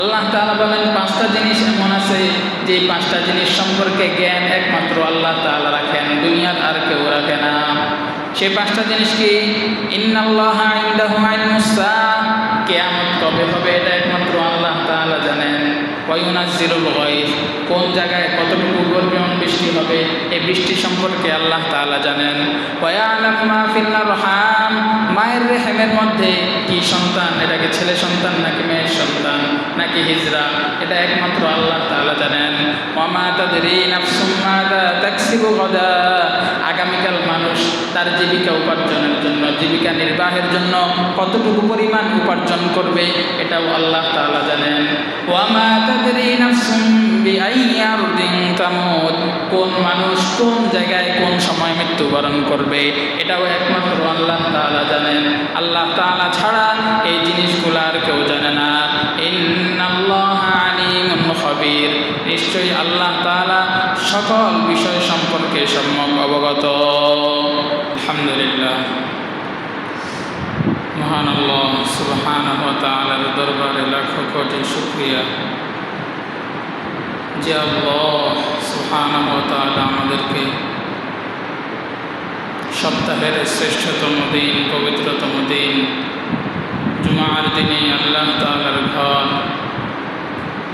আল্লাহ তাআলা বলেন, পাঁচটা জিনিস এমন আছে যে পাঁচটা জিনিস সম্পর্কে জ্ঞান একমাত্র আল্লাহ তাআলা রাখেন, দুনিয়ার আর কেউ রাখে না। সেই পাঁচটা জিনিস কি? ইন্নাল্লাহা ইনদাহু ইলমুস সাআ, কিয়ামত কবে হবে এটা একমাত্র আল্লাহ তাআলা জানেন। ওয়া ইউনাজ্জিলুল গায়ব, কোন জায়গায় কতটুকু পরিমাণ বৃষ্টি হবে এই বৃষ্টি সম্পর্কে আল্লাহ তাআলা জানেন। ওয়া ইয়ালামু মা ফিল আরহাম, মায়ের রেহেমের মধ্যে কি সন্তান, এটাকে ছেলে সন্তান নাকি মেয়ের সন্তান নাকি হিজরা, এটা একমাত্র আল্লাহ তাআলা জানেন। ওয়া মা তাদরি নাফসুম মাযা তাকসিবু গাদা, আগামীকাল মানুষ তার জীবিকা উপার্জনের জন্য, জীবিকা নির্বাহের জন্য কতটুকু পরিমাণ উপার্জন করবে এটাও আল্লাহ তাআলা জানেন। ওয়া মা তাদরি নাফসুম বিআইয়ি আরদিন তামুত, কোন মানুষ কোন জায়গায় কোন সময় মৃত্যুবরণ করবে এটাও একমাত্র আল্লাহ তাআলা জানেন। আল্লাহ তাআলা ছাড়া এই জিনিসগুলো আর কেউ জানে না। ইন্নাল্লাহা আলিমুন খাবীর, নিশ্চয়ই আল্লাহ তাআলা সকল বিষয় সম্পর্কে সম্যক অবগত। আলহামদুলিল্লাহ, মহান আল্লাহ সুবহানাহু ওয়া তাআলার দরবারে লাখো কোটি শুকরিয়া যে আল্লাহ সুবহানাহু ওয়া তাআলা আমাদেরকে সপ্তাহের শ্রেষ্ঠতম দিন, পবিত্রতম দিন জুমার দিনে আল্লাহ তাআলার ঘর,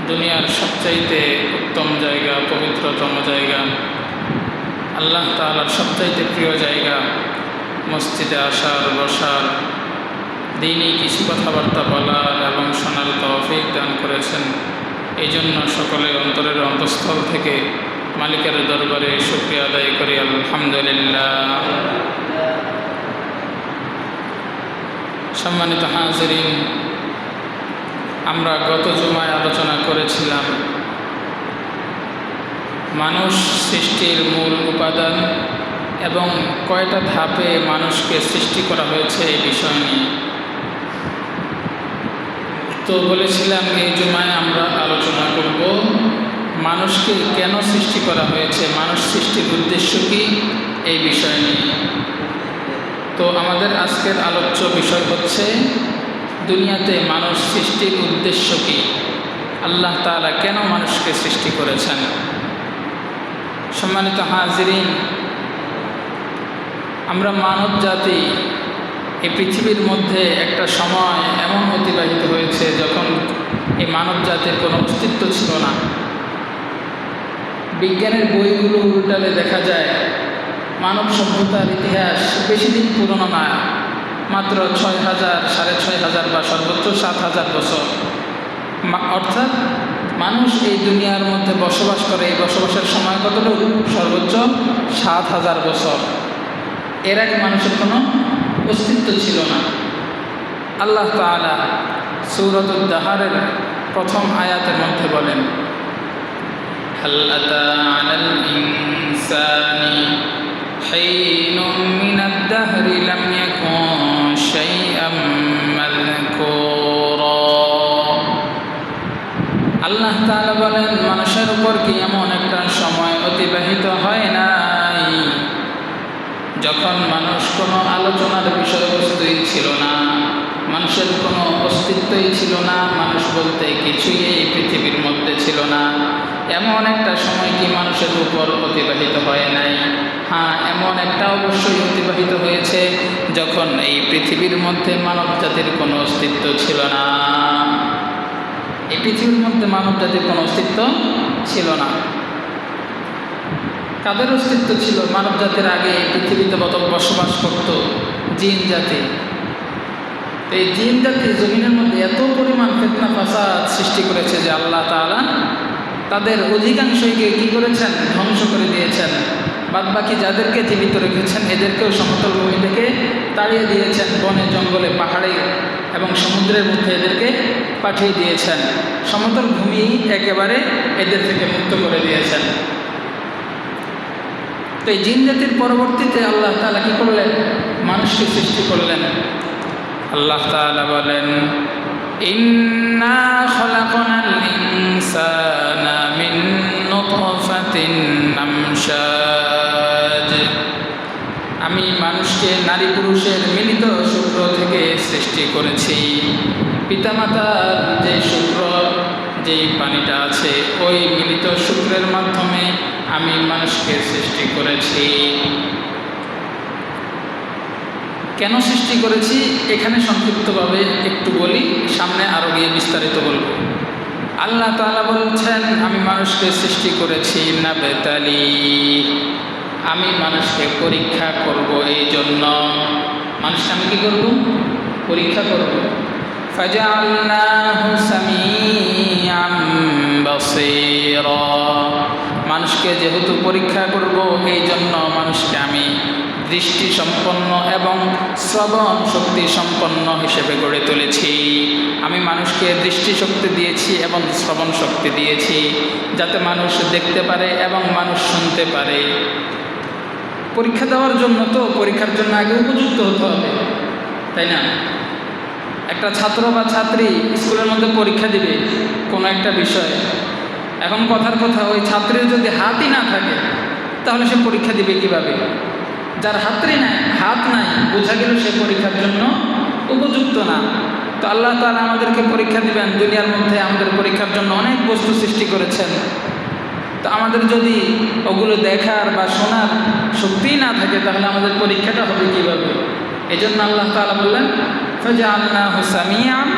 দুনিয়ার সবচাইতে উত্তম জায়গা, পবিত্রতম জায়গা, আল্লাহ তাআলার সবচাইতে প্রিয় জায়গা, মসজিদে আসার, বসার, দিনই কিছু কথাবার্তা বলার এবং শোনার তৌফিক দান করেছেন। এই জন্য সকলে অন্তরের অন্তঃস্থল থেকে মালিকের দরবারে শুকরিয়া আদায় করি, আলহামদুলিল্লাহ। সম্মানিত হাজিরিন, আমরা গত জুমায় আলোচনা করেছিলাম মানুষ সৃষ্টির মূল উপাদান এবং কয়টা ধাপে মানুষকে সৃষ্টি করা হয়েছে এই বিষয় নিয়ে। তো বলেছিলাম এই জুমায় আমরা আলোচনা করব মানুষকে কেন সৃষ্টি করা হয়েছে, মানুষ সৃষ্টির উদ্দেশ্য কি এই বিষয় নিয়ে। তো আমাদের আজকের আলোচ্য বিষয় হচ্ছে দুনিয়াতে মানুষ সৃষ্টির উদ্দেশ্য কি, আল্লাহ তাআলা কেন মানুষকে সৃষ্টি করেছেন। সম্মানিত হাজিরিন, আমরা মানব জাতি এই পৃথিবীর মধ্যে একটা সময় এমন অতিবাহিত হয়েছে যখন এই মানব জাতির কোনো অস্তিত্ব ছিল না। বিজ্ঞানের বইগুলো উল্টালে দেখা যায় মানব সভ্যতার ইতিহাস বেশি দিন পুরনো না, মাত্র ৬,০০০, ৬,৫০০ বা সর্বোচ্চ ৭,০০০ বছর। অর্থাৎ মানুষ এই দুনিয়ার মধ্যে বসবাস করে, এই বসবাসের সময় কতটুকু? সর্বোচ্চ ৭,০০০ বছর। এর আগে মানুষের কোনো অস্তিত্ব ছিল না। আল্লাহ তাআলা সূরাতুদ দাহরের প্রথম আয়াতের মধ্যে বলেন, হাল আতা আলাল ইনসানি হিনুম মিনাদ দাহরি লাম ইয়াকুন শাইআম মাযকুরা। আল্লাহ তাআলা বলেন, মানুষের উপর কি এমন একটা সময় অতিবাহিত হয় নাই যখন মানুষ কোনো আলোচনার বিষয়বস্তুই ছিল না, মানুষের কোনো অস্তিত্বই ছিল না, মানুষ বলতে কিছুই এই পৃথিবীর মধ্যে ছিল না। এমন একটা সময় কি মানুষের উপর অতিবাহিত হয় নাই? হ্যাঁ, এমন একটা অবশ্যই অতিবাহিত হয়েছে যখন এই পৃথিবীর মধ্যে মানব জাতির কোনো অস্তিত্ব ছিল না। এই পৃথিবীর মধ্যে মানব জাতির কোনো অস্তিত্ব ছিল না। কাদের অস্তিত্ব ছিল? মানব জাতির আগে পৃথিবীতে বসবাস করত জিন জাতি। এই জিন জাতি জমিনের মধ্যে এত পরিমাণ ফিতনা ফাসাদ সৃষ্টি করেছে যে আল্লাহ তাআলা তাদের অধিকাংশকে কী করেছেন? ধ্বংস করে দিয়েছেন। বাদবাকি যাদেরকে জীবিত রেখেছেন এদেরকেও সমতল ভূমি থেকে তাড়িয়ে দিয়েছেন, বনে জঙ্গলে পাহাড়ে এবং সমুদ্রের মধ্যে এদেরকে পাঠিয়ে দিয়েছেন। সমতল ভূমি একেবারে এদের থেকে মুক্ত করে দিয়েছেন। তো এই জিন জাতির পরবর্তীতে আল্লাহ তাআলা কী করলেন? মানুষকে সৃষ্টি করলেন। আল্লাহ তাআলা বলেন, ইন্না খালাকনাল ইনসানা মিন নুতফাতিন আমশাজ, আমি মানুষকে নারী পুরুষের মিলিত শুক্র থেকে সৃষ্টি করেছি। পিতামাতার যে শুক্র যেই পানিটা আছে ওই মিলিত সূত্রের মাধ্যমে আমি মানুষকে সৃষ্টি করেছি। কেন সৃষ্টি করেছি এখানে সংক্ষিপ্তভাবে একটু বলি, সামনে আরও গিয়ে বিস্তারিত বলব। আল্লাহ তাআলা বলছেন, আমি মানুষকে সৃষ্টি করেছি নাবতালি, আমি মানুষকে পরীক্ষা করব। এই জন্য মানুষকে আমি কী করব? পরীক্ষা করব। ফাজআলনাহু সামিআম বাসীরা, মানুষকে যেহেতু পরীক্ষা করব এই জন্য মানুষকে আমি দৃষ্টি সম্পন্ন এবং শ্রবণ শক্তি সম্পন্ন হিসেবে গড়ে তুলেছি। আমি মানুষকে দৃষ্টি শক্তি দিয়েছি এবং শ্রবণ শক্তি দিয়েছি যাতে মানুষ দেখতে পারে এবং মানুষ শুনতে পারে। পরীক্ষা দেওয়ার জন্য তো পরীক্ষার জন্য আগে উপযুক্ত হতে হবে, তাই না? একটা ছাত্র বা ছাত্রী স্কুলের মধ্যে পরীক্ষা দিবে কোনো একটা বিষয়ে, এখন কথার কথা ওই ছাত্রীর যদি হাতই না থাকে তাহলে সে পরীক্ষা দিবে কিভাবে? যার হাত নাই বোঝা গেল সে পরীক্ষার জন্য উপযুক্ত না। তো আল্লাহ তাআলা আমাদেরকে পরীক্ষা দিবেন। দুনিয়ার মধ্যে আমাদের পরীক্ষার জন্য অনেক বস্তু সৃষ্টি করেছেন। তো আমাদের যদি ওগুলো দেখার বা শোনার শক্তিই না থাকে তাহলে আমাদের পরীক্ষাটা হবে কীভাবে? এই জন্য আল্লাহ তাআলা বললেন, ফাজআলনাহু সামিআন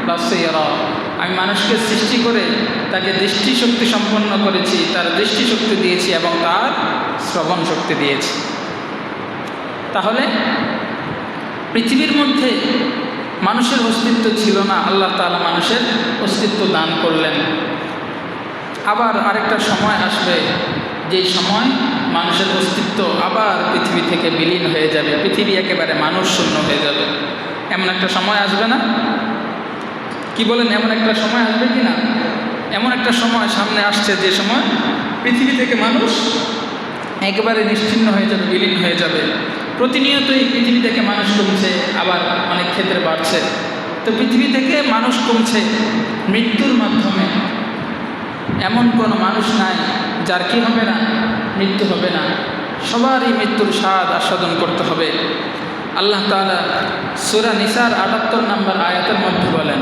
বাসীরা, আমি মানুষকে সৃষ্টি করে তাকে দৃষ্টিশক্তি সম্পন্ন করেছি, তার দৃষ্টিশক্তি দিয়েছি এবং তার শ্রবণ শক্তি দিয়েছি। তাহলে পৃথিবীর মধ্যে মানুষের অস্তিত্ব ছিল না, আল্লাহ তাআলা মানুষের অস্তিত্ব দান করলেন। আবার আরেকটা সময় আসবে যেই সময় মানুষের অস্তিত্ব আবার পৃথিবী থেকে বিলীন হয়ে যাবে, পৃথিবী একেবারে মানুষ শূন্য হয়ে যাবে। এমন একটা সময় আসবে না? কি বলেন, এমন একটা সময় আসবে কি না? এমন একটা সময় সামনে আসছে যে সময় পৃথিবী থেকে মানুষ একেবারে নিশ্চিহ্ন হয়ে যাবে, বিলীন হয়ে যাবে। প্রতিনিয়তই পৃথিবী থেকে মানুষ কমছে, আবার অনেক ক্ষেত্রে বাড়ছে। তো পৃথিবী থেকে মানুষ কমছে মৃত্যুর মাধ্যমে। এমন কোনো মানুষ নাই যার কি হবে না, মৃত্যু হবে না। সবারই মৃত্যুর স্বাদ আস্বাদন করতে হবে। আল্লাহ তাআলা সূরা নিসার ৭৮ নম্বর আয়াতের মধ্যে বলেন,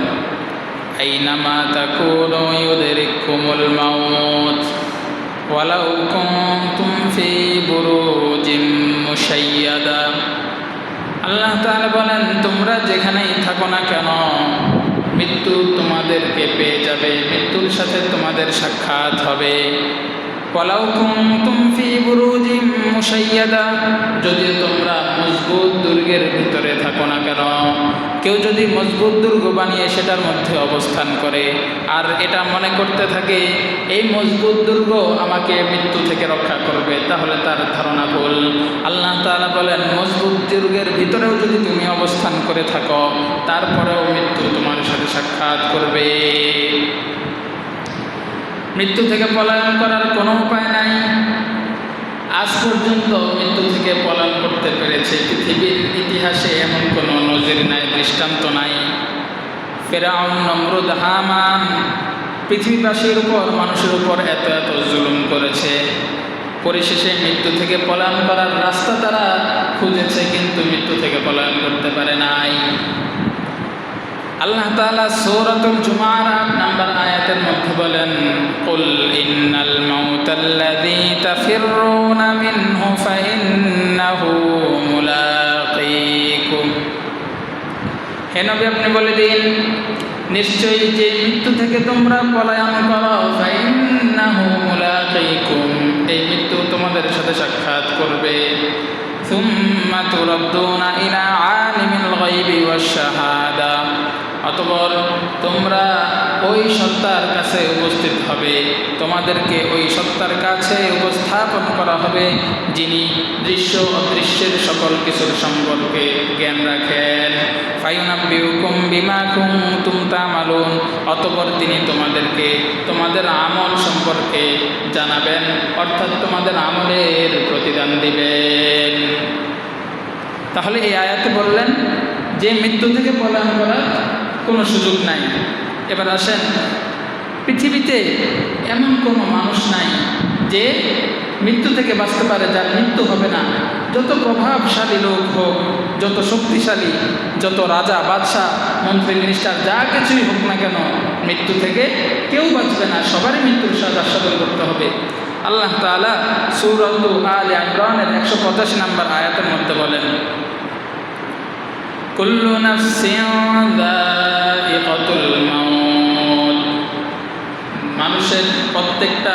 আইনামা তাকুনু ইউদরিকুমুল মাউত ওয়ালাউ কুনতুম ফি বুরুজিম মুশাইয়াদা। আল্লাহ তাআলা বলেন, তোমরা যেখানেই থাকো না কেন মৃত্যু তোমাদেরকে পেয়ে যাবে, মৃত্যুর সাথে তোমাদের সাক্ষাৎ হবে। ওয়ালাউ কুনতুম ফি বুরুজিম মুশাইয়াদা, যদি তোমরা মজবুত দুর্গের ভিতরে থাকো না কেন। কেউ যদি মজবুত দুর্গ বানিয়ে সেটার মধ্যে অবস্থান করে আর এটা মনে করতে থাকে এই মজবুত দুর্গ আমাকে মৃত্যু থেকে রক্ষা করবে, তাহলে তার ধারণা ভুল। আল্লাহ তাআলা বলেন, মজবুত দুর্গের ভিতরেও যদি তুমি অবস্থান করে থাকো তারপরেও মৃত্যু তোমার সাথে সাক্ষাৎ করবে। মৃত্যু থেকে পলায়ন করার কোনো উপায় নাই। আজ পর্যন্ত মৃত্যু থেকে পলায়ন করতে পেরেছে পৃথিবীর ইতিহাসে এমন কোনো নজির নাই, দৃষ্টান্ত নাই। ফেরাউন, নমরুদ, হামান পৃথিবীবাসীর উপর, মানুষের উপর এত এত জুলুম করেছে, পরিশেষে মৃত্যু থেকে পলায়ন করার রাস্তা তারা খুঁজেছে কিন্তু মৃত্যু থেকে পলায়ন করতে পারে নাই। আল্লাহ তাআলা সূরাতুল জুমার ৮ নম্বর আয়াতের মধ্যে বলেন, কুল ইন্নাল মাউতাল্লাযী তাফিররুনা মিনহু ফাইন্নাহু মুলাকীকুম। হে নবী, আপনি বলে দিন, নিশ্চয়ই যে মৃত্যু থেকে তোমরা পলায়ন করো, ফাইন্নাহু মুলাকীকুম, এই মৃত্যু তোমাদের সাথে সাক্ষাৎ করবে। সুম্মা তুরাদ্দুনা ইলা আলিমিল গায়বি ওয়াশ শাহাদা, অতঃপর তোমরা ওই সত্তার কাছে উপস্থিত হবে, তোমাদেরকে ওই সত্তার কাছে উপস্থাপন করা হবে যিনি দৃশ্য অদৃশ্যের সকল কিছুর সম্পর্কে জ্ঞান রাখেন। ফায়ুনাব্বিউকুম বিমা কুনতুম তা'মালুন, অতঃপর তিনি তোমাদেরকে তোমাদের আমল সম্পর্কে জানাবেন, অর্থাৎ তোমাদের আমলের প্রতিদান দিবেন। তাহলে এই আয়াতে বললেন যে মৃত্যু থেকে পলায়ন করার কোনো সুযোগ নাই। এবার আসেন, পৃথিবীতে এমন কোনো মানুষ নাই যে মৃত্যু থেকে বাঁচতে পারে, যার মৃত্যু হবে না। যত প্রভাবশালী লোক হোক, যত শক্তিশালী, যত রাজা বাদশাহ মন্ত্রী মিনিস্টার যা কিছুই হোক না কেন, মৃত্যু থেকে কেউ বাঁচবে না, সবারই মৃত্যুর স্বাদ আস্বাদন করতে হবে। আল্লাহ তাআলা সূরাত আলে ইমরানের 185 নম্বর আয়াতের মধ্যে বলেন, কুল্লু নাফসিন যায়িকাতুল মাউত, মানুষের প্রত্যেকটা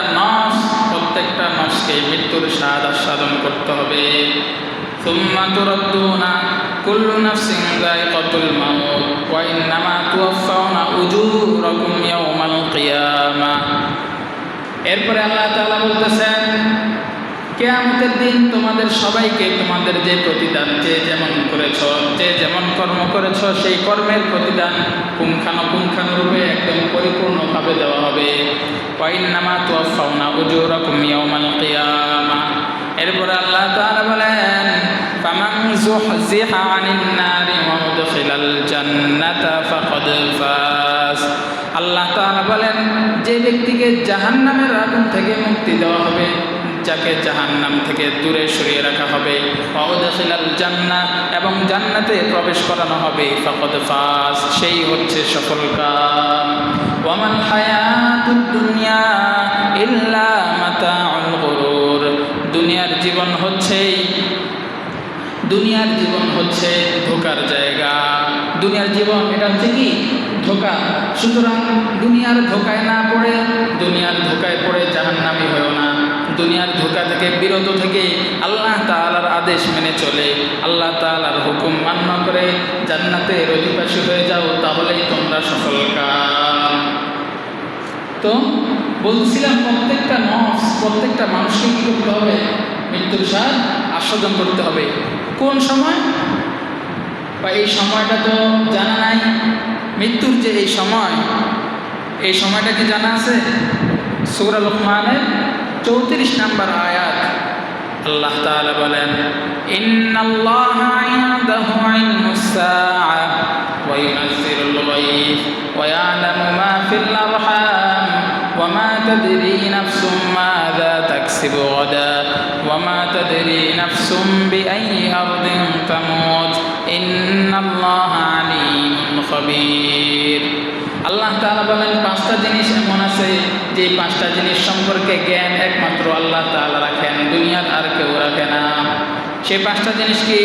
নফসকে মৃত্যুর স্বাদ আস্বাদন করতে হবে। সুম্মা তুরাদ্দুনা কুল্লু নাফসিন যায়িকাতুল মাউত ওয়া ইন্নামা তুওয়াফাউনা উজুরাকুম ইয়াওমাল কিয়ামাহ। এরপরে আল্লাহ তাআলা বলতেছেন, কিয়ামতের দিন তোমাদের সবাইকে তোমাদের যে প্রতিদান, যে যেমন করেছো, যে যেমন কর্ম করেছো, সেই কর্মের প্রতিদান পুঙ্খানুপুঙ্খানুরূপে একদম পরিপূর্ণভাবে দেওয়া হবে। ওয়া ইন্নামা তুওয়াফাউনা উজুরাকুম ইয়াওমাল কিয়ামাহ। এরপরে আল্লাহ তাআলা বলেন, ফামান যুহজিহা আনিন নারি ওয়া উদখিলাল জান্নাতা ফাকাদ ফাজ। আল্লাহ তাআলা বলেন, যে ব্যক্তিকে জাহান্নামের আগুন থেকে মুক্তি দেওয়া হবে, যাকে জাহান্নাম থেকে দূরে সরিয়ে রাখা হবে, ওয়া উদখিলাল জান্নাহ, এবং জান্নাতে প্রবেশ করানো হবে, ফাকাদ ফাজ, সেই হচ্ছে সফলকাম। ওয়া মাল হায়াতুদ দুনিয়া ইল্লা মাতাউল গুরুর। দুনিয়ার জীবন হচ্ছে ধোকার জায়গা। দুনিয়ার জীবন এটা হচ্ছে কি? ধোকা। সুতরাং দুনিয়ার ধোকায় না পড়ে, দুনিয়ার ধোকায় পড়ে জাহান্নামী হয়েও না। দুনিয়ার ধোকা থেকে বিরত থেকে আল্লাহ তাআলার আদেশ মেনে চলে, আল্লাহ তাআলার হুকুম মান্য করে জান্নাতের অধিবাসী হয়ে যাও, তাহলেই তোমরা সফলকাম। তো বলছিলাম, প্রত্যেকটা মানুষকে কী করতে হবে? মৃত্যুর স্বাদ আস্বাদন করতে হবে। কোন সময়? বা এই সময়টা তো জানা নাই। মৃত্যুর যে এই সময়টা কি জানা আছে? সূরা লুকমানের 34 নম্বর আয়াত আল্লাহ তাআলা বলেন, ইন্নাল্লাহা ইনদাহু ইলমুস সাআহ ওয়া ইউনাজ্জিলুল গায়ব ওয়া ইয়ালামু মা ফিল আরহাম ওয়া মা তাদরি নাফসুম মাযা তাকসিবু গাদা ওয়া মা তাদরি নাফসুম বিআইয়ি আরদিন তামুত ইন্নাল্লাহা আলীমুন খাবীর। আল্লাহ তাআলা বলেন, 5টা জিনিস এমন আছে যে 5টা জিনিস সম্পর্কে জ্ঞান একমাত্র আল্লাহ তাআলা রাখেন, দুনিয়ার আর কেউ রাখে না। সেই 5টা জিনিস কি?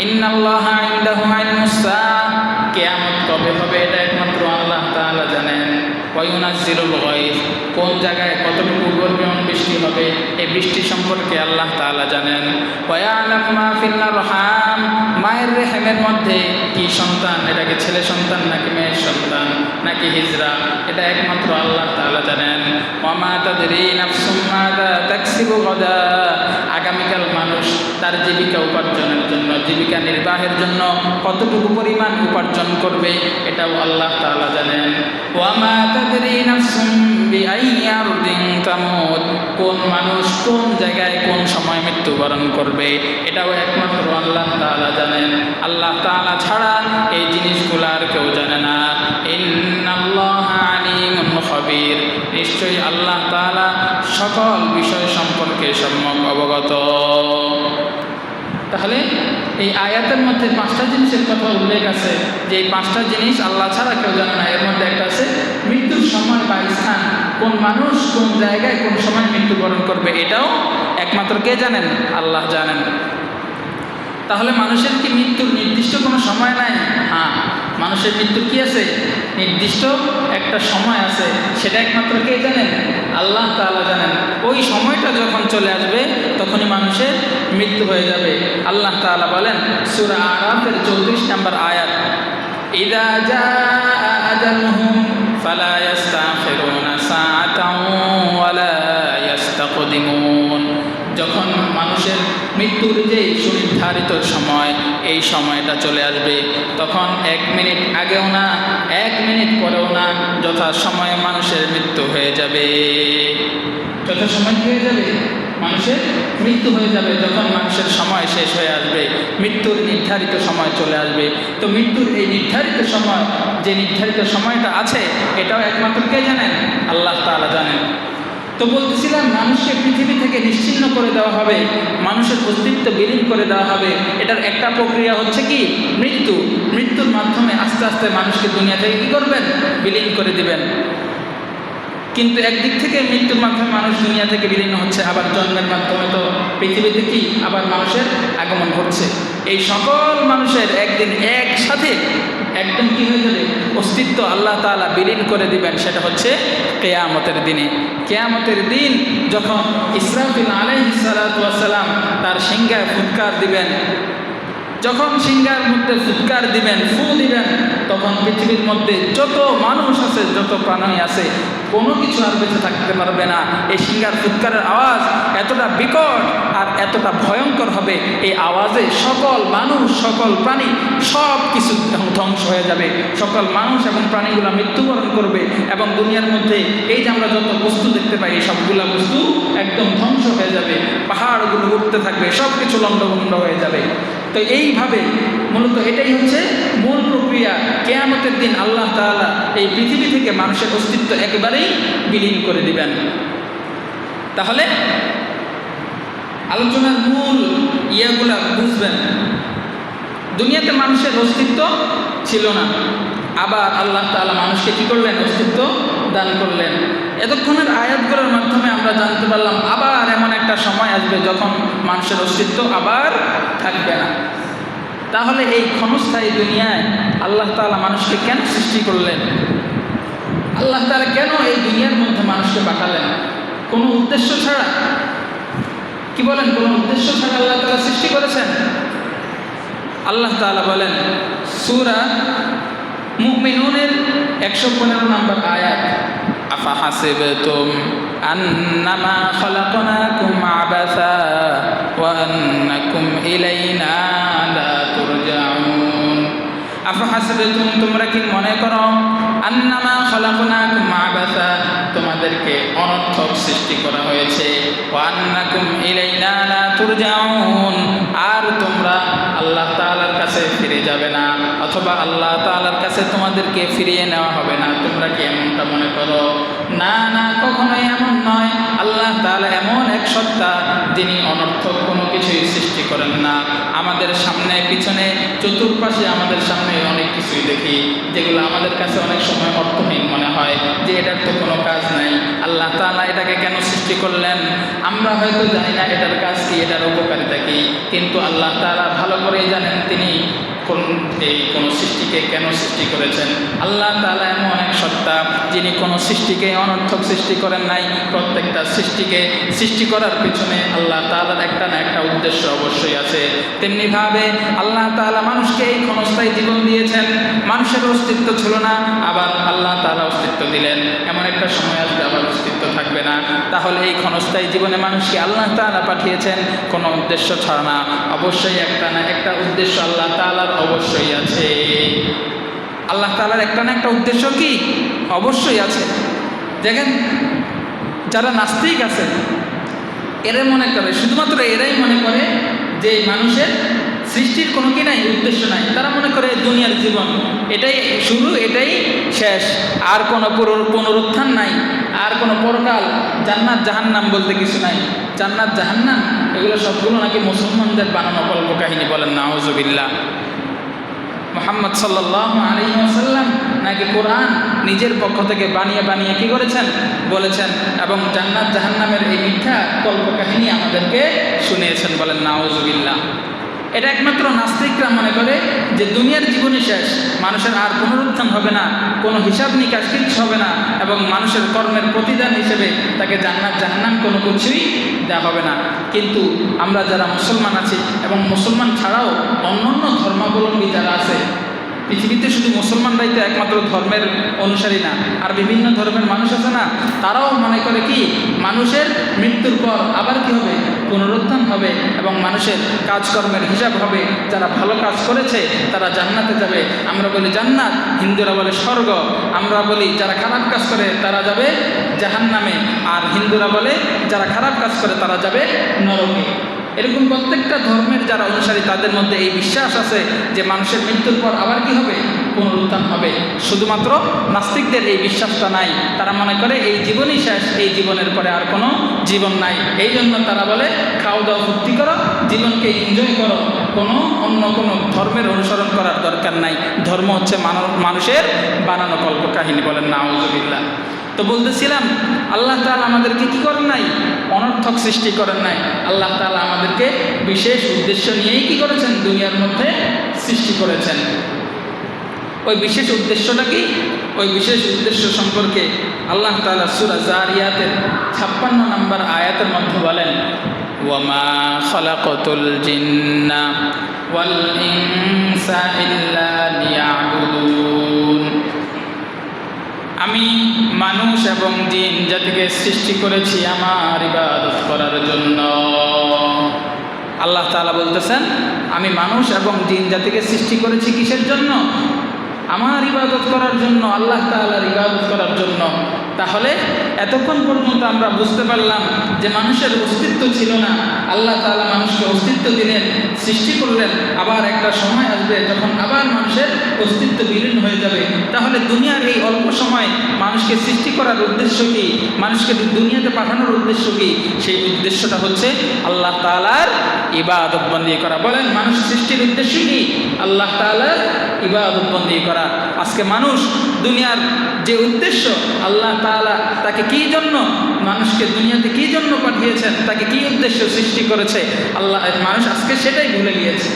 ইন্নাল্লাহা ইনদাহু ইলমুস সাআহ, কিয়ামত কবে হবে এটা একমাত্র আল্লাহ তাআলা জানেন। ওয়া ইউনাজ্জিলুল গায়ব, কোন জায়গায় কতটুকু পরিমাণ বৃষ্টি হবে এই বৃষ্টি সম্পর্কে আল্লাহ তাআলা জানেন। ওয়া ইয়ালামু মা ফিল আরহাম, মায়ের রেহেমের মধ্যে কি সন্তান, এটা কি ছেলে সন্তান নাকি মেয়ের সন্তান নাকি হিজরা, এটা একমাত্র আল্লাহ তাআলা জানেন। ওয়া মা তাদরি নাফসুম মাযা তাকসিবু গাদা, আগামীকাল মানুষ তার জীবিকা উপার্জনের জন্য, জীবিকা নির্বাহের জন্য কতটুকু পরিমাণ উপার্জন করবে এটাও আল্লাহ তাআলা জানেন। ওয়া মা তাদরি নাফসুম বিআইয়ি আরদিন তামুত, কোন মানুষ কোন জায়গায় কোন সময় মৃত্যুবরণ করবে এটাও একমাত্র আল্লাহ তাআলা জানেন। আল্লাহ তাআলা ছাড়া এই জিনিসগুলো আর কেউ জানে না। ইন্নাল্লাহা আলীমুন খাবীর, নিশ্চয়ই আল্লাহ তাআলা সকল বিষয় সম্পর্কে সম্যক অবগত। তাহলে এই আয়াতের মধ্যে 5টা জিনিসের কথা উল্লেখ আছে, যে এই 5টা জিনিস আল্লাহ ছাড়া কেউ জানে না। এর মধ্যে একটা আছে মৃত্যুর সময় বা স্থান, কোন মানুষ কোন জায়গায় কোন সময় মৃত্যুবরণ করবে এটাও একমাত্র কে জানেন? আল্লাহ জানেন। তাহলে মানুষের কি মৃত্যুর নির্দিষ্ট কোনো সময় নাই? হ্যাঁ, মানুষের মৃত্যুর কি আছে? নির্দিষ্ট একটা সময় আছে, সেটা একমাত্র কে জানেন? আল্লাহ তাআলা জানেন। ওই সময়টা যখন চলে আসবে তখনই মানুষের মৃত্যু হয়ে যাবে। আল্লাহ তাআলা বলেন সূরা আরাফের 34 নম্বর আয়াত, ইযা জাআ আজালুহুম ফালা ইস্তাখিরুনা সাআতান ওয়ালা ইস্তাকদিমুন, যখন মানুষের মৃত্যুর যে সুনির্ধারিত সময়, এই সময়টা চলে আসবে, তখন 1 মিনিট আগেও না 1 মিনিট পরেও না, যথা সময়ে মানুষের মৃত্যু হয়ে যাবে। যথা সময় হয়ে যাবে মানুষের মৃত্যু হয়ে যাবে, যখন মানুষের সময় শেষ হয়ে আসবে, মৃত্যুর নির্ধারিত সময় চলে আসবে। তো মৃত্যুর এই নির্ধারিত সময়, যে নির্ধারিত সময়টা আছে, এটাও একমাত্র কে জানেন? আল্লাহ তাআলা জানেন। তো তো বলতেছিলাম মানুষকে পৃথিবী থেকে নিশ্চিহ্ন করে দেওয়া হবে, মানুষের অস্তিত্ব বিলীন করে দেওয়া হবে। এটার একটা প্রক্রিয়া হচ্ছে কি মৃত্যু। মৃত্যুর মাধ্যমে আস্তে আস্তে মানুষকে দুনিয়া থেকে কী করবেন, বিলীন করে দিবেন। কিন্তু একদিক থেকে মৃত্যুর মাধ্যমে মানুষ দুনিয়া থেকে বিলীন হচ্ছে, আবার জন্মের মাধ্যমে তো পৃথিবীতে কি আবার মানুষের আগমন ঘটছে। এই সকল মানুষের একদিন একসাথে একদম কি হয়ে যাবে, অস্তিত্ব আল্লাহ তাআলা বিলীন করে দিবেন। সেটা হচ্ছে কিয়ামতের দিনে। কিয়ামতের দিন যখন ইসরাফিল আলাইহিস সালাতু ওয়াস সালাম তার সিংহায় ফুৎকার দিবেন, যখন সিংহার মধ্যে ফুৎকার দিবেন, ফু দিবেন, তখন পৃথিবীর মধ্যে যত মানুষ আছে, যত প্রাণী আছে, কোনো কিছু আর বেঁচে থাকতে পারবে না। এই সিংহার ফুৎকারের আওয়াজ এতটা বিকট আর এতটা ভয়ঙ্কর হবে, এই আওয়াজে সকল মানুষ, সকল প্রাণী সব কিছু ধ্বংস হয়ে যাবে। সকল মানুষ এবং প্রাণীগুলো মৃত্যুবরণ করবে এবং দুনিয়ার মধ্যে এই যে আমরা যত বস্তু দেখতে পাই, এই সবগুলো বস্তু একদম ধ্বংস হয়ে যাবে। পাহাড়গুলো উঠতে থাকবে, সব কিছু লণ্ডভণ্ড হয়ে যাবে। তো এইভাবে মূলত এটাই হচ্ছে মূল প্রক্রিয়া। কিয়ামতের দিন আল্লাহ তাআলা এই পৃথিবী থেকে মানুষের অস্তিত্ব একেবারেই বিলীন করে দিবেন। তাহলে আলোচনার মূল ইয়েগুলা বুঝবেন। দুনিয়াতে মানুষের অস্তিত্ব ছিল না, আবার আল্লাহ তাআলা মানুষকে কী করলেন, অস্তিত্ব দান করলেন। এতক্ষণের আয়াতগুলোর মাধ্যমে আমরা জানতে পারলাম আবার এমন একটা সময় আসবে যখন মানুষের অস্তিত্ব আবার থাকবে না। তাহলে এই ক্ষণস্থায়ী দুনিয়ায় আল্লাহ তাআলা মানুষকে কেন সৃষ্টি করলেন? আল্লাহ তাআলা কেন এই দুনিয়ার মধ্যে মানুষকে পাঠালেন? কোনো উদ্দেশ্য ছাড়া? কি বলেন, কোনো উদ্দেশ্য ছাড়া আল্লাহ তাআলা সৃষ্টি করেছেন? আল্লাহ তাআলা বলেন সূরা মুমিনুনের 115 নম্বর আয়াত, আফাহাসিবতুম আন্নামা খালাকনাকুম আবাসা ওয়া আন্নাকুম ইলাইনা লা তুরজাউন। আফাহাসিবতুম, তোমরা কি মনে করো, আন্নামা খালাকনাকুম আবাসা, তোমাদেরকে অনর্থক সৃষ্টি করা হয়েছে, ওয়া আন্নাকুম ইলাইনা লা তুরজাউন, আর তোমরা আল্লাহ তাআলার কাছে ফিরে যাবে না, অথবা আল্লাহ তাআলার কাছে তোমাদেরকে ফিরিয়ে নেওয়া হবে না। তোমরা কি এমনটা মনে করো? না না, কখনোই এমন নয়। আল্লাহ তাআলা এমন এক সত্তা যিনি অনর্থক কোনো কিছুই সৃষ্টি করেন না। আমাদের সামনে পিছনে চতুর্পাশে আমাদের সামনে অনেক কিছুই দেখি যেগুলো আমাদের কাছে অনেক সময় অর্থহীন মনে হয়, যে এটার তো কোনো কাজ নাই। আল্লাহ তাআলা এটাকে কেন সৃষ্টি করলেন? আমরা হয়তো জানি না এটার কাজ কি, এটার উপকারিতা কি, কিন্তু আল্লাহ তাআলা ভালো করেই জানেন তিনি কোনো সৃষ্টিকে কেন সৃষ্টি করেছেন। আল্লাহ তাআলা এমন এক সত্তা যিনি কোনো সৃষ্টিকে অনর্থক সৃষ্টি করেন নাই। প্রত্যেকটা সৃষ্টিকে সৃষ্টি করার পিছনে আল্লাহ তাআলার একটা না একটা উদ্দেশ্য অবশ্যই আছে। তেমনিভাবে আল্লাহ তাআলা মানুষকে এই ক্ষণস্থায়ী জীবন দিয়েছেন। মানুষের অস্তিত্ব ছিল না, আবার আল্লাহ তাআলা অস্তিত্ব দিলেন। এমন একটা সময় আসবে আবার অস্তিত্ব থাকবে না। তাহলে এই ক্ষণস্থায়ী জীবনে মানুষকে আল্লাহ তাআলা পাঠিয়েছেন কোনো উদ্দেশ্য ছাড়া না। অবশ্যই একটা না একটা উদ্দেশ্য আল্লাহ তাআলার অবশ্যই আছে। আল্লাহ তাআলার একটা না একটা উদ্দেশ্য কি অবশ্যই আছে। দেখেন, যারা নাস্তিক আছে এরা মনে করে, শুধুমাত্র এরাই মনে করে যে মানুষের সৃষ্টির কোনো কি নাই, উদ্দেশ্য নাই। তারা মনে করে দুনিয়ার জীবন এটাই শুরু, এটাই শেষ, আর কোনো পুনরুত্থান নাই, আর কোনো পরকাল, জান্নাত জাহান্নাম বলতে কিছু নাই। জান্নাত জাহান্নাম এগুলো সবগুলো নাকি মুসলমানদের বানানো কল্পকাহিনী, বলেন নাউজুবিল্লাহ। মুহাম্মদ সাল্লাল্লাহু আলাইহি ওয়াসাল্লাম নাকি কোরআন নিজের পক্ষ থেকে বানিয়ে বানিয়ে কি করেছেন, বলেছেন, এবং জান্নাত জাহান্নামের এই মিথ্যা কল্পকাহিনী আমাদেরকে শুনিয়েছেন, বলেন নাউজুবিল্লাহ। এটা একমাত্র নাস্তিকরা মনে করে যে দুনিয়ার জীবনে শেষ, মানুষের আর পুনরুত্থান হবে না, কোনো হিসাব নিকাশ কিছু হবে না, এবং মানুষের কর্মের প্রতিদান হিসেবে তাকে জান্নাত জাহান্নাম কোনো কিছুই দেওয়া হবে না। কিন্তু আমরা যারা মুসলমান আছি এবং মুসলমান ছাড়াও অন্যান্য ধর্মাবলম্বী যারা আছে, পৃথিবীতে শুধু মুসলমানরাই তো একমাত্র ধর্মের অনুসারী না, আর বিভিন্ন ধর্মের মানুষ আছে না, তারাও মনে করে কি মানুষের মৃত্যুর পর আবার কি হবে, পুনরুত্থান হবে এবং মানুষের কাজকর্মের হিসাব হবে। যারা ভালো কাজ করেছে তারা জান্নাতে যাবে, আমরা বলি জান্নাত, হিন্দুরা বলে স্বর্গ। আমরা বলি যারা খারাপ কাজ করে তারা যাবে জাহান্নামে, আর হিন্দুরা বলে যারা খারাপ কাজ করে তারা যাবে নরকে। এরকম প্রত্যেকটা ধর্মের যারা অনুসারী তাদের মধ্যে এই বিশ্বাস আছে যে মানুষের মৃত্যুর পর আবার কি হবে, পুনরুত্থান হবে। শুধুমাত্র নাস্তিকদের এই বিশ্বাসটা নাই, তারা মনে করে এই জীবনই শেষ, এই জীবনের পরে আর কোনো জীবন নাই। এই জন্য তারা বলে খাওয়া দাওয়া ফুর্তি করো, জীবনকে এনজয় করো, অন্য কোনো ধর্মের অনুসরণ করার দরকার নাই। ধর্ম হচ্ছে মানুষের বানানো কল্পকাহিনী। বলেন নাউজুবিল্লাহ। তো বলতেছিলাম, আল্লাহ তাআলা আমাদেরকে কি করেন নাই? অনর্থক সৃষ্টি করেন নাই। আল্লাহ তাআলা আমাদেরকে বিশেষ উদ্দেশ্য নিয়েই কি করেছেন? দুনিয়ার মধ্যে সৃষ্টি করেছেন। ওই বিশেষ উদ্দেশ্যটা কি? ওই বিশেষ উদ্দেশ্য সম্পর্কে আল্লাহ তাআলা সূরা যারিয়াতের 56 নম্বর আয়াতের মধ্যে বলেন, ওয়ামা খালাকাতুল জিন্না ওয়াল ইনসা ইল্লা লিয়াবুদুন। আমি মানুষ এবং জিন জাতিকে সৃষ্টি করেছি আমার ইবাদত করার জন্য। আল্লাহ তাআলা বলতেছেন, আমি মানুষ এবং জিন জাতিকে সৃষ্টি করেছি কিসের জন্য? আমার ইবাদত করার জন্য, আল্লাহ তাআলার ইবাদত করার জন্য। তাহলে এতক্ষণ পর্যন্ত আমরা বুঝতে পারলাম যে মানুষের অস্তিত্ব ছিল না, আল্লাহ তাআলা মানুষকে অস্তিত্ব দিলেন, সৃষ্টি করলেন। আবার একটা সময় আসবে যখন আবার মানুষের অস্তিত্ব বিলীন হয়ে যাবে। তাহলে দুনিয়ার এই অল্প সময় মানুষকে সৃষ্টি করার উদ্দেশ্য কি? মানুষকে দুনিয়াতে পাঠানোর উদ্দেশ্য কি? সেই উদ্দেশ্যটা হচ্ছে আল্লাহ তাআলার ইবাদত বন্দেগী করা। বলেন, মানুষ সৃষ্টির উদ্দেশ্য কি? আল্লাহ তাআলার ইবাদত বন্দেগী করা। আজকে মানুষ দুনিয়ার যে উদ্দেশ্য, আল্লাহ তাআলা তাকে কি জন্য, মানুষকে দুনিয়াতে কি জন্য পাঠিয়েছেন, তাকে কি উদ্দেশ্য সৃষ্টি করেছে, মানুষ আজকে সেটাই ভুলে গিয়েছে।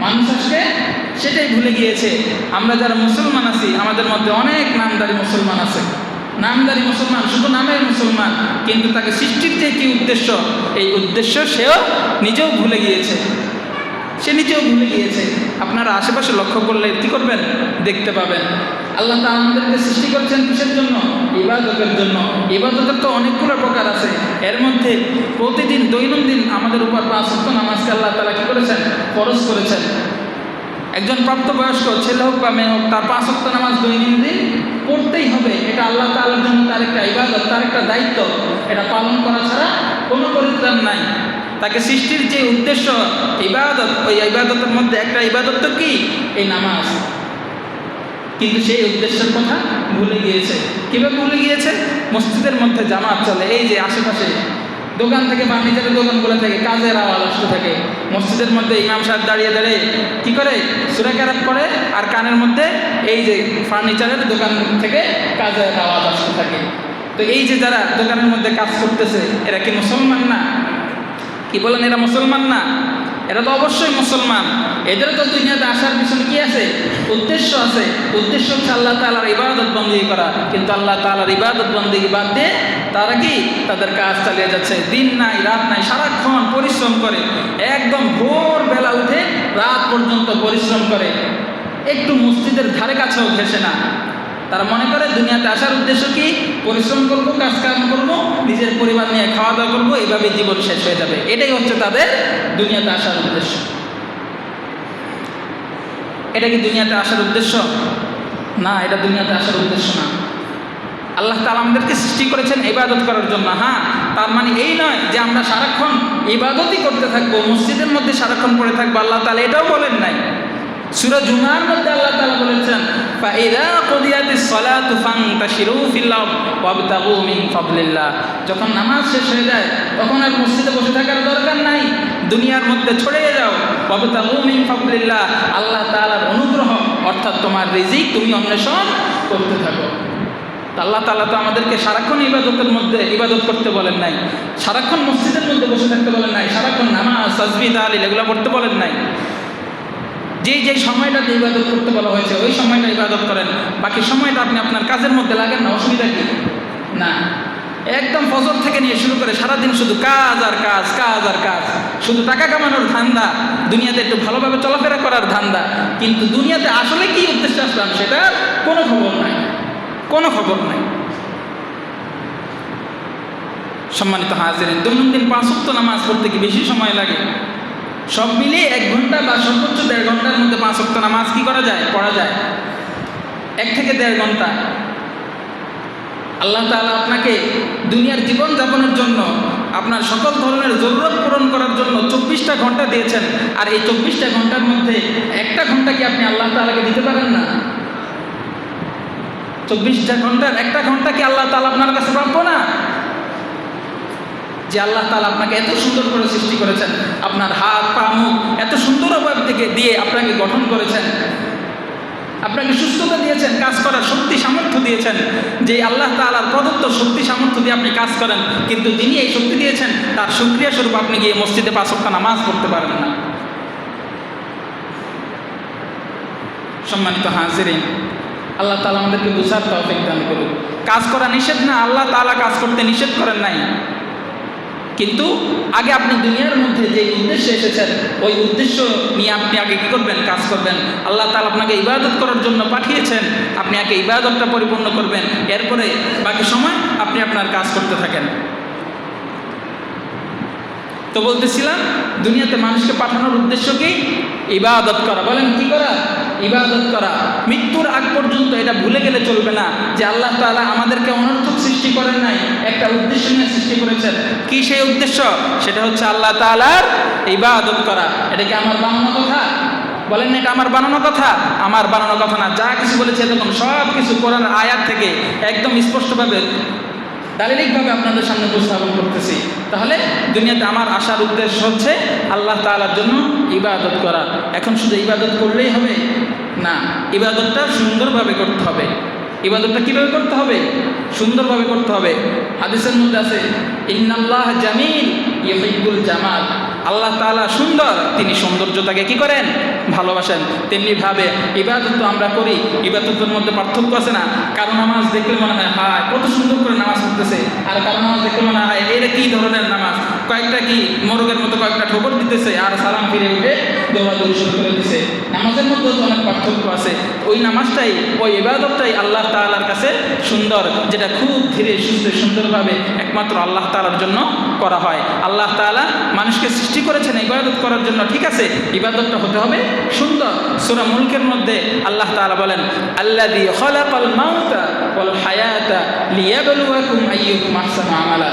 মানুষ আজকে সেটাই ভুলে গিয়েছে। আমরা যারা মুসলমান আছি, আমাদের মধ্যে অনেক নামদারি মুসলমান আছে। নামদারি মুসলমান, শুধু নামের মুসলমান, কিন্তু তাকে সৃষ্টির যে কি উদ্দেশ্য, এই উদ্দেশ্য সেও নিজেও ভুলে গিয়েছে। সে নিজেও ভুলে গিয়েছে। আপনারা আশেপাশে লক্ষ্য করলে কি করবেন? দেখতে পাবেন আল্লাহ তাআলা আমাদেরকে সৃষ্টি করেছেন কিসের জন্য? ইবাদতের জন্য। ইবাদতের তো অনেকগুলো প্রকার আছে। এর মধ্যে প্রতিদিন দৈনন্দিন আমাদের উপর 5 ওয়াক্ত নামাজকে আল্লাহ তাআলা কি করেছেন? ফরজ করেছেন। একজন প্রাপ্তবয়স্ক ছেলে হোক বা মেয়ে হোক, তার 5 ওয়াক্ত নামাজ দৈনন্দিন পড়তেই হবে। এটা আল্লাহ তাআলার জন্য তার একটা ইবাদত, তার একটা দায়িত্ব। এটা পালন করা ছাড়া কোনো পরিত্রাণ নাই। তাকে সৃষ্টির যে উদ্দেশ্য ইবাদত, ওই ইবাদতের মধ্যে একটা ইবাদত তো কি? এই নামাজ। কিন্তু সেই উদ্দেশ্যের কথা ভুলে গিয়েছে। কীভাবে ভুলে গিয়েছে? মসজিদের মধ্যে জামাত চলে, এই যে আশেপাশে দোকান থেকে ফার্নিচারের দোকানগুলো থেকে কাজের আওয়াজ আসতে থাকে। মসজিদের মধ্যে ইমাম সাহেব দাঁড়িয়ে দাঁড়িয়ে কি করে? সূরা কেরাত পড়ে, আর কানের মধ্যে এই যে ফার্নিচারের দোকান থেকে কাজের আওয়াজ আসতে থাকে। তো এই যে যারা দোকানের মধ্যে কাজ করতেছে, এরা কি মুসলমান না? কি বলেন, এরা মুসলমান না? এরা তো অবশ্যই মুসলমান। এদেরও তো দুনিয়াতে আসার পিছনে কি আছে? উদ্দেশ্য আছে। উদ্দেশ্য হচ্ছে আল্লাহ তাআলার ইবাদত বন্দেগী করা। কিন্তু আল্লাহ তাআলার ইবাদত বন্দেগী বাদ দিয়ে তারা কি? তাদের কাজ চালিয়ে যাচ্ছে। দিন নাই রাত নাই, সারাক্ষণ পরিশ্রম করে, একদম ভোরবেলা উঠে রাত পর্যন্ত পরিশ্রম করে, একটু মসজিদের ধারে কাছেও ঘেঁষে না। তারা মনে করে দুনিয়াতে আসার উদ্দেশ্য কি? পরিশ্রম করবো, কাজ কাম করবো, নিজের পরিবার নিয়ে খাওয়া দাওয়া করবো, এইভাবে জীবন শেষ হয়ে যাবে। এটাই হচ্ছে তাদের দুনিয়াতে আসার উদ্দেশ্য। এটা কি দুনিয়াতে আসার উদ্দেশ্য? না, এটা দুনিয়াতে আসার উদ্দেশ্য না। আল্লাহ তাআলা আমাদেরকে সৃষ্টি করেছেন ইবাদত করার জন্য। হ্যাঁ, তার মানে এই নয় যে আমরা সারাক্ষণ ইবাদতই করতে থাকবো, মসজিদের মধ্যে সারাক্ষণ পড়ে থাকবো। আল্লাহ তাআলা এটাও বলেন নাই। সূরা জুমার মধ্যে আল্লাহ তাআলা বলেছেন, ফাইদা কুদিয়াতিস সালাতু ফান্তাশিরু ফিল আরদ ওয়াবতাগু মিন ফাদলিল্লাহ। যখন নামাজ শেষ হয়ে যায় তখন আর মসজিদে বসে থাকার দরকার নাই, দুনিয়ার মধ্যে ছড়িয়ে যাও। ওয়াবতাগু মিন ফাদলিল্লাহ, আল্লাহ তাআলার অনুগ্রহ অর্থাৎ তোমার রিজিক তুমি অন্বেষণ করতে থাকো। আল্লাহ তাআলা তো আমাদেরকে সারাক্ষণ ইবাদতের মধ্যে ইবাদত করতে বলেন নাই, সারাক্ষণ মসজিদের মধ্যে বসে থাকতে বলেন নাই, সারাক্ষণ নামাজ তাসবিহ তাহলিল এগুলো পড়তে বলেন নাই। যেই সময়টাতে ইবাদত করতে বলা হয়েছে ওই সময়টা ইবাদত করেন, বাকি সময়টা আপনি আপনার কাজের মধ্যে লাগেন না, অসুবিধা কি? না, একদম ফজর থেকে নিয়ে শুরু করে সারাদিন শুধু কাজ আর কাজ, কাজ আর কাজ, শুধু টাকা কামানোর ধান্দা, দুনিয়াতে একটু ভালোভাবে চলাফেরা করার ধান্দা। কিন্তু দুনিয়াতে আসলে কি উদ্দেশ্যে আসলাম সেটা কোনো খবর নাই, কোনো খবর নাই। সম্মানিত হাজিরিন, দৈনন্দিন 5 ওয়াক্ত নামাজ পড়তে কি বেশি সময় লাগে? সব মিলিয়ে 1 ঘন্টা বা সর্বোচ্চ 1.5 ঘন্টার মধ্যে 5 ওয়াক্ত নামাজ কি করা যায়? পড়া যায়। 1 থেকে 1.5 ঘন্টা। আল্লাহ তাআলা আপনাকে দুনিয়ার জীবন যাপনের জন্য আপনার সকল ধরনের জরুরত পূরণ করার জন্য 24টা ঘন্টা দিয়েছেন, আর এই 24টা ঘন্টার মধ্যে একটা ঘন্টা কি আপনি আল্লাহ তাআলাকে দিতে পারেন না? 24টা ঘন্টার একটা ঘন্টা কি আল্লাহ তাআলা আপনার কাছে প্রাপ্য না? যে আল্লাহ তাআলা আপনাকে এত সুন্দর করে সৃষ্টি করেছেন, আপনার হাত পা মুখ এত সুন্দরভাবে থেকে দিয়ে আপনাকে গঠন করেছেন, আপনাকে সুস্থতা দিয়েছেন, কাজ করার শক্তি সামর্থ্য দিয়েছেন, যে আল্লাহ তাআলার প্রদত্ত শক্তি সামর্থ্য দিয়ে আপনি কাজ করেন, কিন্তু যিনি এই শক্তি দিয়েছেন তার শুকরিয়া স্বরূপ আপনি গিয়ে মসজিদে 5 ওয়াক্ত নামাজ পড়তে পারেন না। সম্মানিত হাজিরিন, আল্লাহ তাআলা আমাদেরকে বুঝার তৌফিক দান করুন। কাজ করা নিষেধ না, আল্লাহ তাআলা কাজ করতে নিষেধ করেন নাই, কিন্তু আগে আপনি দুনিয়ার মধ্যে যে উদ্দেশ্যে এসেছেন ওই উদ্দেশ্য নিয়ে আপনি আগে কী করবেন? কাজ করবেন। আল্লাহ তাআলা আপনাকে ইবাদত করার জন্য পাঠিয়েছেন, আপনি আগে ইবাদতটা পরিপূর্ণ করবেন, এরপরে বাকি সময় আপনি আপনার কাজ করতে থাকেন। তো বলতেছিলাম, দুনিয়াতে মানুষকে পাঠানোর উদ্দেশ্য কি? ইবাদত করা। বলেন কি করা? ইবাদত করা। মৃত্যুর আগ পর্যন্ত এটা ভুলে গেলে চলবে না যে আল্লাহ তাআলা আমাদেরকে অনর্থক সৃষ্টি করেন নাই, একটা উদ্দেশ্য নিয়ে সৃষ্টি করেছেন। কি সেই উদ্দেশ্য? সেটা হচ্ছে আল্লাহ তাআলার ইবাদত করা। এটা কি আমার বানানো কথা? বলেন না এটা আমার বানানো কথা? আমার বানানো কথা না। যা কিছু বলেছে তখন সব কিছু কোরআনের আয়াত থেকে একদম স্পষ্টভাবে দালিলিকভাবে আপনাদের সামনে উপস্থাপন করতেছি। তাহলে দুনিয়াতে আমার আসার উদ্দেশ্য হচ্ছে আল্লাহ তাআলার জন্য ইবাদত করা। এখন শুধু ইবাদত করলেই হবে না, ইবাদতটা সুন্দরভাবে করতে হবে। ইবাদতটা কীভাবে করতে হবে? সুন্দরভাবে করতে হবে। হাদিসের মধ্যে আছে, ইন্নাল্লাহ জামিল ইউহিব্বুল জামাল। আল্লাহ তাআলা সুন্দর, তিনি সৌন্দর্যতাকে কি করেন? ভালোবাসেন। তেমনিভাবে ইবাদত তো আমরা করি, ইবাদতের মধ্যে পার্থক্য আছে না? কারো নামাজ দেখলে মনে হয় হায় কত সুন্দর করে নামাজ পড়তেছে, আর কারো নামাজ দেখলে মনে হয় এটা কী ধরনের নামাজ, কয়েকটা কি মোরগের মতো কয়েকটা ঠোকর দিতেছে আর সালাম ফিরে উঠে দৌড়াদৌড়ি শুরু করে দিছে। নামাজের মধ্যে তো অনেক পার্থক্য আছে। ওই নামাজটাই, ওই ইবাদতটাই আল্লাহ তাআলার কাছে সুন্দর, যেটা খুব ধীরে সুস্থে সুন্দরভাবে একমাত্র আল্লাহ তাআলার জন্য করা হয়। আল্লাহ তাআলা মানুষকে সৃষ্টি করেছেন ইবাদত করার জন্য, ঠিক আছে, ইবাদতটা হতে হবে সুন্দর। সূরা মুলকের মধ্যে আল্লাহ তাআলা বলেন, আল্লাযী খালাকাল মাউতা ওয়াল হায়াতা লিয়াবলুয়াকুম আইয়ুকুম আহসানু আমালা।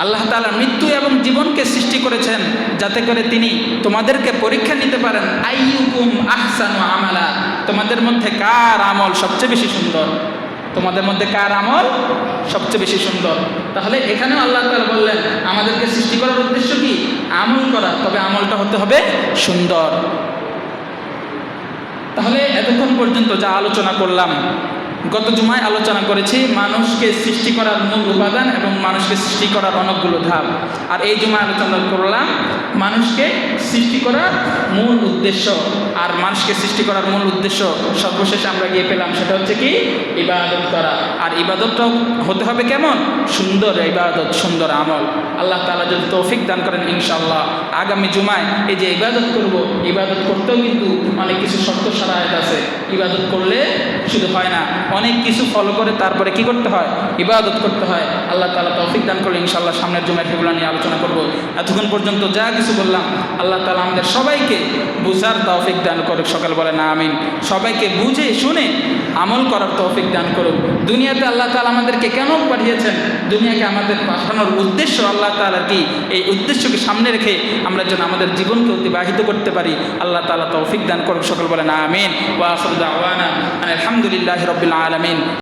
আল্লাহ তাআলা মৃত্যু এবং জীবনকে সৃষ্টি করেছেন যাতে করে তিনি তোমাদেরকে পরীক্ষা নিতে পারেন। আইয়ুকুম আহসানু আমালা, তোমাদের মধ্যে কার আমল সবচেয়ে বেশি সুন্দর, তোমাদের মধ্যে কার আমল সবচেয়ে বেশি সুন্দর। তাহলে এখানেও আল্লাহ তাআলা বললেন আমাদেরকে সৃষ্টি করার উদ্দেশ্য কি? আমল করা, তবে আমলটা হতে হবে সুন্দর। তাহলে এতক্ষণ পর্যন্ত যা আলোচনা করলাম, গত জুমায় আলোচনা করেছি মানুষকে সৃষ্টি করার মূল উপাদান এবং মানুষকে সৃষ্টি করার অনেকগুলো ধাপ, আর এই জুমায় আলোচনা করলাম মানুষকে সৃষ্টি করার মূল উদ্দেশ্য। আর মানুষকে সৃষ্টি করার মূল উদ্দেশ্য সর্বশেষে আমরা গিয়ে পেলাম, সেটা হচ্ছে কি? ইবাদত করা। আর ইবাদতটাও হতে হবে কেমন? সুন্দর ইবাদত, সুন্দর আমল। আল্লাহ তাআলা যদি তৌফিক দান করেন, ইনশাআল্লাহ আগামী জুমায় এই যে ইবাদত করব, ইবাদত করতেও কিন্তু অনেক কিছু শর্ত শারায়েত আছে। ইবাদত করলে শুধু হয় না, অনেক কিছু ফলো করে তারপরে কি করতে হয়? ইবাদত করতে হয়। আল্লাহ তাআলা তৌফিক দান করলে ইনশাআল্লাহ সামনের জুমায় সেগুলো নিয়ে আলোচনা করব। এতক্ষণ পর্যন্ত যা কিছু বললাম আল্লাহ তাআলা আমাদের সবাইকে বুঝার তৌফিক দান করুক। সকাল বলেন আমিন। সবাইকে বুঝে শুনে আমল করার তৌফিক দান করুক। দুনিয়াতে আল্লাহ তাআলা আমাদেরকে কেন পাঠিয়েছেন, দুনিয়াকে আমাদের পাঠানোর উদ্দেশ্য আল্লাহ তাআলা কি, এই উদ্দেশ্যকে সামনে রেখে আমরা যেন আমাদের জীবনকে অতিবাহিত করতে পারি। আল্লাহ তাআলা তৌফিক দান করুক। সকাল বলেন আমিন। ওয়া আখিরু দাওয়ানা আলহামদুলিল্লাহি রাব্বিল আলামিন।